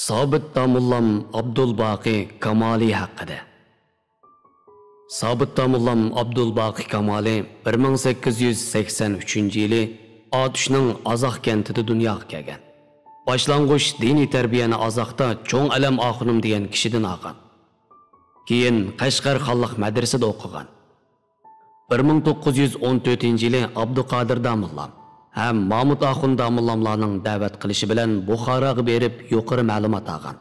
Sobit domullam Abdulbaqi Kamali haqida. Sobit domullam Abdulbaqi Kamali 1883-yili Otishning Azoq kentida dunyoga kelgan. Boshlang'ich diniy tarbiyani Azoqda Cho'ng Alam Oxunim degan kishidan olgan. Keyin Qashqar xalq madrasasida o'qigan. 1914-yili Abduqodir domullam ham Mahmud Axun domullamlarning da'vat qilishi bilan Buxoroga berib yuqori ma'lumot olgan.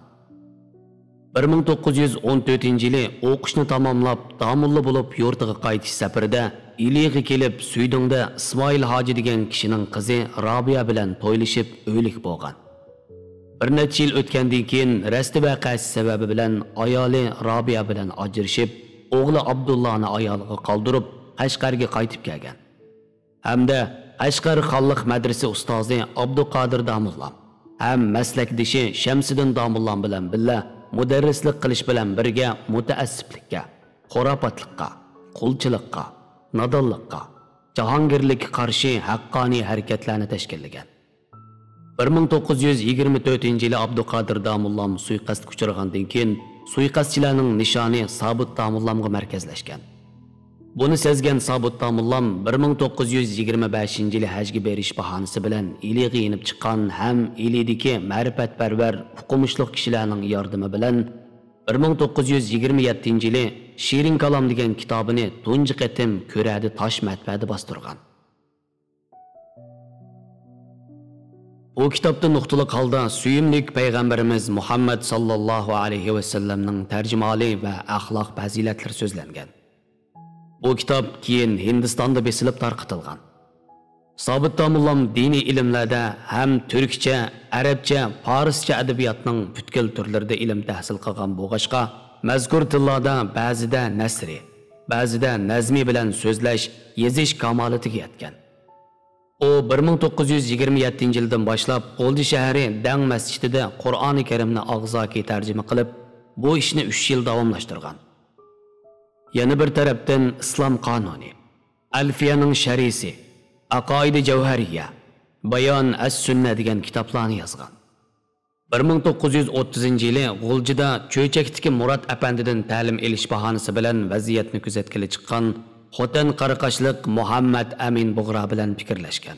1914-yili o'qishni tamomlab, damulla bo'lib yurtiga qaytish safarida Iliga kelib, Suydingda Ismoil Hoji degan kishining qizi Robiya bilan to'ylashib, o'lik bo'lgan. Bir necha yil o'tgandan keyin rasti voqeasi sababi bilan ayoli Robiya bilan ajrashib, o'g'li Abdullohni ayoliga qoldirib, Qashqarga qaytib kelgan. Hamda Qashqar xalq madrasa ustozi Abduqodir domullam ham maslakdoshi Shamsiddin domullam bilan billa mudarrislik qilish bilan birga mutaassiblikka, xurofotlikqa, qulchilikqa, nodonlikqa, jahongirlikka qarshi haqqoniy harakatlarni tashkillagan. 1924-yili Abduqodir domullam suiqasdga uchragandan keyin suiqasdchilarning nishoni Sobit domullamga markazlashgan. Buni sezgan Sobit domullam 1925-yili hajga berish bahonasi bilan Iliga yenib chiqqan ham Ilidagi ma'rifatparvar huquqmishliq kishilarning yordami bilan 1927-yili Shirin Kalom degan kitobini tunji qatim Ko'radi tosh matbada bostirgan. Bu kitobda nuqtali holda suyimlik payg'ambarimiz Muhammad sallallohu alayhi va sallamning tarjimali va axloq fazilatlari so'zlangan. Bu kitob keyin Hindistonda besilib tarqatilgan. Sobit domullam diniy ilmlarda ham turkcha, arabcha, farscha adabiyotning butkul turlarida ilm tahsil qilgan bo'lg'achqa, mazkur tillarda ba'zida nasri, ba'zida nazmi bilan so'zlash, yozish kamolatiga yetgan. O 1927-yildan boshlab Qo'ldi shahri Dang masjidida Qur'oni Karimni og'zoki tarjima qilib, bu ishni 3 yil davomlashtirgan. Yana bir tarafdan Islom qonuni, Alfiyaning sharisi, Aqoida Javhariya, Bayon as-Sunna degan kitoblarni yozgan. 1930-yili G'uljida Cho'chakdagi Murod apandidan ta'lim olish bahonasi bilan vaziyatni kuzatgili chiqqan Xotan Qaraqashliq Muhammad Amin Bug'ra bilan fikrlashgan.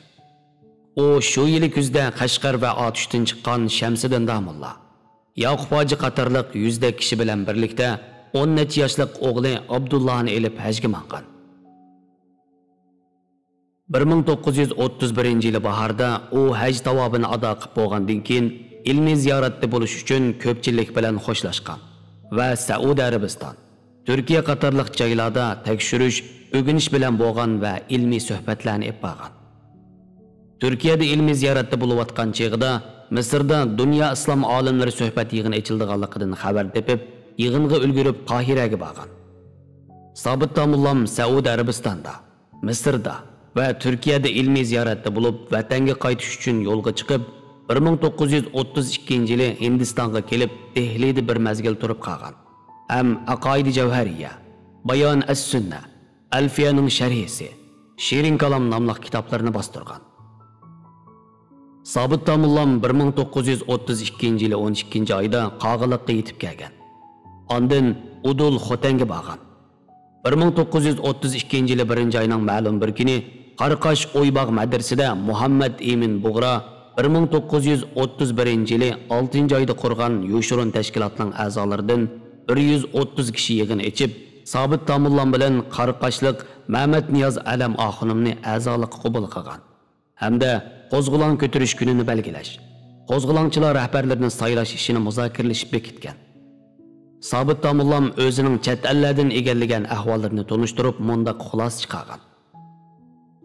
U shu yili kuzda Qashqar va Otishdan chiqqan Shamsiddin domullah, Yaqub Hoji qatorliq 100 ta kishi bilan birlikda 10 necha yoshlik o'g'li Abdullohni elib hajga mangan. 1931-yili bahorda u haj savobini ado qilib bo'lgandan keyin ilmiy ziyoratda bo'lish uchun ko'pchilik bilan xo'shlashgan va Saudiya Arabiston, Turkiya qatorliq joylarda tekshirish, o'rganish bilan bo'lgan va ilmiy suhbatlarni olib borgan. Turkiyada ilmiy ziyoratda bo'layotgan chog'ida Misrda dunyo islom olimlari suhbat yig'ini ochilganligidan xabar tepib, yig'inga ulgurib Qohiraga borgan. Sobit domullam Saudiya Arabistonda, Misrda va Turkiyada ilmiy ziyoratda bo'lib, vatanga qaytish uchun yo'lga chiqib, 1932-yili Hindistonga kelib, Dehlida bir mazgil turib qolgan. Ham Aqoida Javhariya, Bayon as-Sunna, Alfiyaning sharhisi, Shirin Kalom nomli kitoblarni bostirgan. Sobit domullam 1932-yili 12-oyda Qog'iliqqa yetib kelgan. Ondan Udul Xotanga borgan. 1932-yili 1-oyning ma'lum bir kuni Qarqash O'ybog' madrasasida Muhammad Emin Bug'ra 1931-yili 6-oyda qurgan Yoshurun tashkilotining a'zolaridan 130 kishi yig'in echib, Sobit domullam bilan Qarqashliq Mehmet Niyoz Alam Oxunimni a'zolikqa qabul qilgan. Hamda qo'zg'olon ko'tarish kunini belgilash, qo'zg'olonchilar rahbarlarini saylash ishini muzokaralashib bekitgan. Sobit domullam o'zining chet ellardan egallagan ahvollarini tunishtirib, mundaq xulosa chiqargan.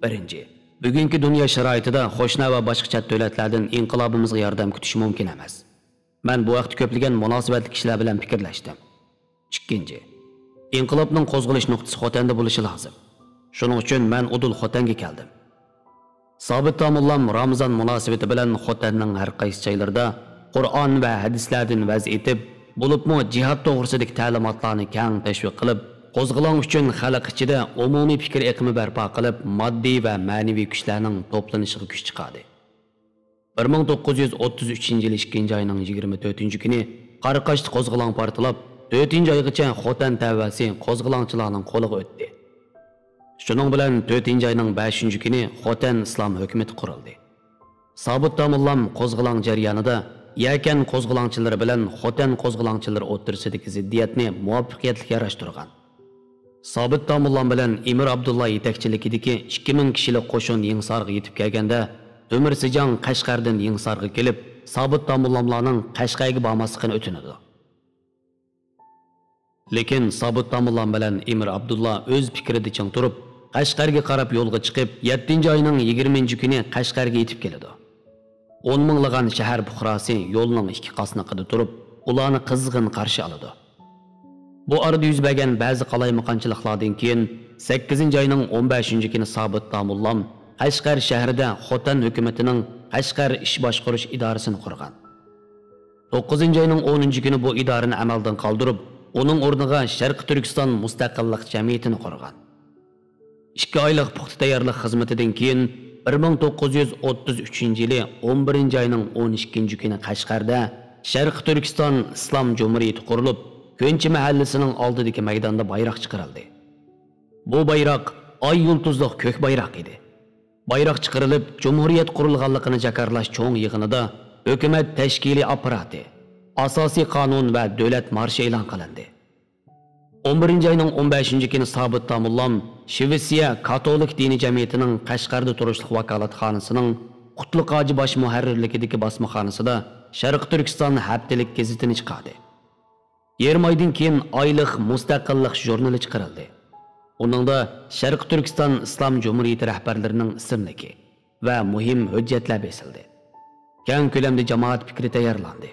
1. Bugungi dunyo sharoitida qo'shni va boshqa chet davlatlardan inqilobimizga yordam kutish mumkin emas. Men bu vaqt ko'plagan munosibatli kishilar bilan fikrlashdim. 2. Inqilobning qo'zg'alish nuqtasi Xotanda bo'lishi lozim. Shuning uchun men Udul Xotanga keldim. Sobit domullam Ramazon munosabati bilan Xotanning har qaysi joylarida Qur'on va hadislardan vaz etib, bo'libmi jihad to'g'risidagi ta'limotlarni keng tashviq qilib, qo'zg'olon uchun xalq ichida umumiy fikr oqimi barpo qilib, moddiy va ma'naviy kuchlarning to'planishiga kuch chiqardi. 1933 yil 2 ayının 24 kuni Qaraqashda qo'zg'olon portlab, 4 oygacha Xotan tavbasi qo'zg'olonchilarning qo'liga o'tdi. Shuning bilan 4 ayning 5 kuni Xotan islom hukumati qurildi. Sobit Tamullam qo'zg'olon jarayonida yakan qo'zg'olonchilari bilan Xotan qo'zg'olonchilari o'rtasidagi ziddiyatni muvaffaqiyatli yarashtirgan. Sobit Tamullam bilan Emir Abdullah yetakchiligidagi 2000 kishilik qo'shin Yingsarga yetib kelganda, Ömür-Sijang Qashqardan Yingsarga kelib, Sobit Tamullamlarning Qashqarga bormasligini o'tinadi. Lekin Sobit Tamullam bilan Emir Abdullah o'z fikrida ching turib, Qashqarga qarab yo'lga chiqib, 7-oyning 20-kuni Qashqarga yetib keladi. 10 minglagan shahar fuqarosi yo'lning ikki qasnaqida turib, ularni qizg'in qarshi oladi. Bu arada yuz bergan ba'zi qalaymaqonchiliklardan keyin 8-oyning 15-kuni Sobit Tamullam Qashqar shahrida Xotan hukumatining Qashqar ish boshqarish idorasini qurgan. 9-oyning 10-kuni bu idorani amaldan qoldirib, uning o'rniga Sharq Turkiston mustaqillik jamiyatini qurgan. 2 oylik puxta tayyorlik xizmatidan keyin 1933-yili 11-oyning 12-kuni Qashqarda Sharq Turkiston Islom Jumhuriyati qurilib, Ko'nchi mahallasining oldidagi maydonda bayroq chiqarildi. Bu bayroq oy yulduzliq ko'k bayroq edi. Bayroq chiqarilib, Jumhuriyat qurilganligini jakarlash cho'ng yig'inida hukumat tashkiliy apparati, asosiy qonun va davlat marshi e'lon qilindi. 11-oyning 15-kuni Sobit Tamullam Shvetsiya Katolik dini jamiyatining Qashqarda turishliq vakolatxonasining Qutlug' Hoji bosh muharrirligidagi bosmaxonasida Sharq Turkiston haftalik gazetini chiqardi. 20 oydan keyin oylik mustaqillik jurnali chiqarildi. Uningda Sharq Turkiston Islom Jumhuriyati rahbarlarining ismligi va muhim hujjatlar berildi. Keng ko'lamda jamoat fikri tayyorlandi.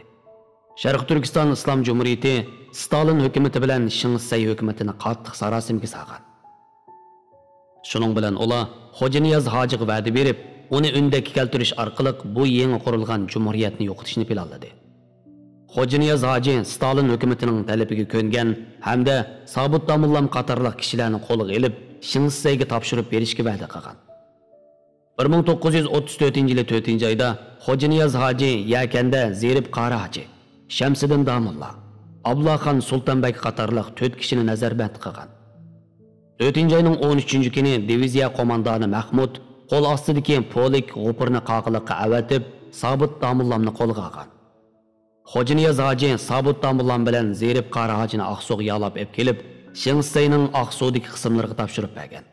Sharq Turkiston Islom Jumhuriyati Stalin hukumati bilan Shinsay hukumatini qattiq sarosimga solgan. Shuning bilan ular Xo'janiyaz hojiga va'da berib, uni undagi keltirish orqali bu yangi qurilgan jumhuriyatni yo'qotishni planladi. Xo'janiyaz hoji Stalin hukumatining talabiga ko'ngan hamda Sobit Tamullam qatorliq kishilarni qo'lga olib, Shinsayga topshirib berishga va'da qilgan. 1934-yili 4-oyda Xo'janiyaz hoji Yakanda Zerib Qara hoji, Shamsiddin Damulla, Abdullaxon Sultonbek qatorliq 4 kishini nazarband qilgan. 4-oyning 13-kuni diviziya qo'mondoni Mahmud qo'l ostidagi polik g'upurni qaqiliqqa avatib, Sobit Tamullamni qo'lga olgan. Xo'janiyaz hoji Sobit Tamullam bilan Zerib Qara hojini Aqsuga yolab olib kelib, Shinsayning Aqsudagi qismlariga topshirib bergan.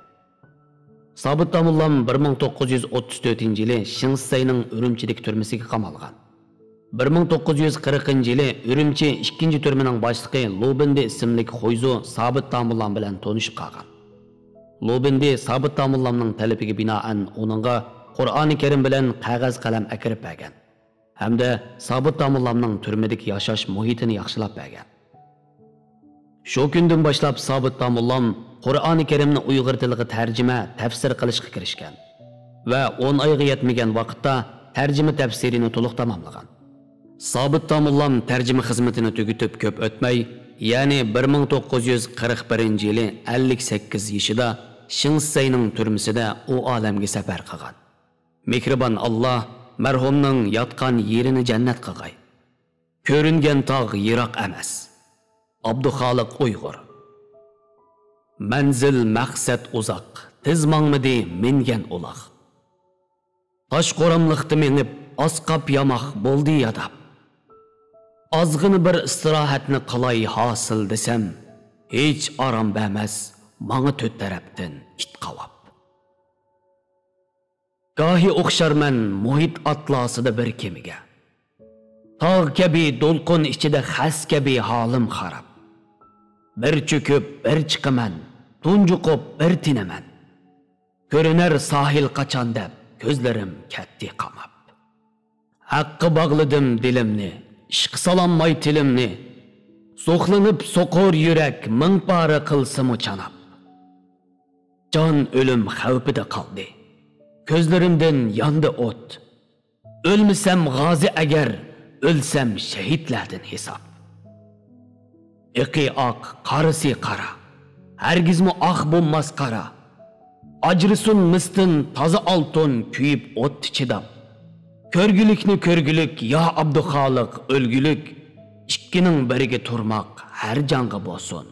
Sobit Tamullam 1934-yili Shinsayning Urumchidagi turmasiga qamalgan. 1940-yili Urumchi 2-turmaning boshlig'i Lubindi ismli Xo'yzu Sobit Tamullam bilan tanishib qolgan. Lubindi Sobit Tamullamning talabiga binoan uningga Qur'oni Karim bilan qog'oz qalam akirib bergan. Hamda Sobit Tamullamning turmadagi yashash muhitini yaxshilab bergan. Shu kundan boshlab Sobit Tamullam Qur'oni Karimni Uyg'ur tiliga tarjima, tafsir qilishga kirishgan va 10 oyga yetmagan vaqtda tarjima tafsirini to'liq tamomlagan. Sobit Tamullam tarjima xizmatini tugatib ko'p o'tmay, ya'ni 1941-yili 58 yoshida Shinsayning turmasida u olamga safar qilgan. Mehribon Alloh marhumning yotgan yerini jannat qilg'ay. Ko'ringan tog' yiroq emas. Abduxoliq Uyg'ur. Manzil maqsad uzoq, tizmangmidi mingan uloq. Tosh qo'ramliqda menib, osqab yamoq bo'ldi yadab. Ozg'ini bir istirohatni qilay hosil desam, hech orom bermas, manga to'rt tarafdan it qavab. Gohi o'xsharman muhit atlasida bir kemiga. Tog' kabi do'lqin ichida xas kabi holim xarab. Bir cho'kib, bir chiqaman, tunjuqib, bir tinaman. Ko'rinar sahil qachon deb, ko'zlarim katdi qamab. Haqqi bog'ladim dilimni, ishq salonmay tilimni. So'qlanib so'qor yurak, ming pora qilsimu chanab. Jon o'lim xavfida qoldi. Ko'zlarimdan yondi o't. O'lmasam g'ozi agar, o'lsam shahidlardan hisob. Iqi oq, qarisi qara. Hargizmi oq bo'lmas qara. Ajrisun mistin toza oltin kuyib o't chidab. Көрgülükni көрgülük ya Abduxoliq o'lgülük. İkkining biriga turmoq har jonga bo'lsin.